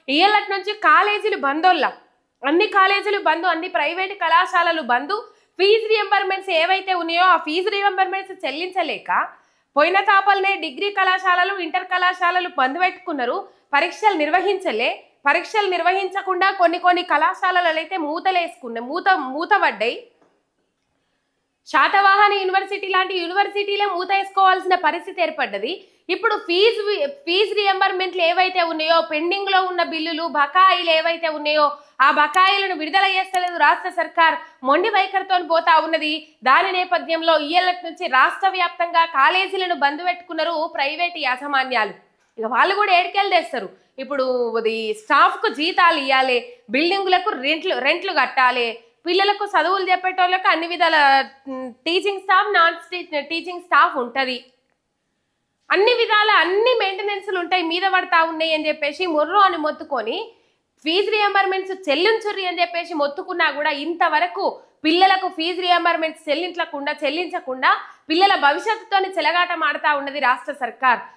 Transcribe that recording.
ఇయ్యాలటి నుంచి కాలేజీలు బందోళ్ళ, అన్ని కాలేజీలు బంద్, అన్ని ప్రైవేట్ కళాశాలలు బంద్. ఫీజు రియంబర్మెంట్స్ ఏవైతే ఉన్నాయో ఆ ఫీజు రియంబర్మెంట్స్ చెల్లించలేక పోయిన తాపలనే డిగ్రీ కళాశాలలు, ఇంటర్ కళాశాలలు బంద్ పెట్టుకున్నారు. పరీక్షలు నిర్వహించలే. పరీక్షలు నిర్వహించకుండా కొన్ని కళాశాలలు అయితే మూతపడ్డాయి. శాతవాహన యూనివర్సిటీ లాంటి యూనివర్సిటీలే మూత వేసుకోవాల్సిన పరిస్థితి ఏర్పడ్డది. ఇప్పుడు ఫీజు రియంబర్మెంట్లు ఏవైతే ఉన్నాయో, పెండింగ్ లో ఉన్న బిల్లులు, బకాయిలు ఏవైతే ఉన్నాయో ఆ బకాయిలను విడుదల చేస్తలేదు రాష్ట్ర సర్కార్. మొండి వైఖరితో పోతా ఉన్నది. దాని నేపథ్యంలో ఇయ్యాలటి నుంచి రాష్ట్ర వ్యాప్తంగా కాలేజీలను బంద్ పెట్టుకున్నారు ప్రైవేట్ యాజమాన్యాలు. ఇక వాళ్ళు కూడా ఏడికెళ్ళి తెస్తారు. ఇప్పుడు స్టాఫ్ కు జీతాలు ఇవ్వాలి, బిల్డింగులకు రెంట్లు కట్టాలి, పిల్లలకు చదువులు చెప్పేటోళ్ళకి అన్ని విధాల teaching staff, non teaching staff ఉంటుంది, అన్ని విధాల అన్ని మెయింటెనెన్స్లు ఉంటాయి, మీద పడతా ఉన్నాయి అని చెప్పేసి మొర్రో అని మొత్తుకొని ఫీజు రియంబర్మెంట్స్ చెల్లించుర్రి అని చెప్పేసి మొత్తుకున్నా కూడా ఇంతవరకు పిల్లలకు ఫీజు రియంబర్మెంట్స్ చెల్లించకుండా పిల్లల భవిష్యత్తుతోని చెలగాట మాడుతా ఉన్నది రాష్ట్ర సర్కార్.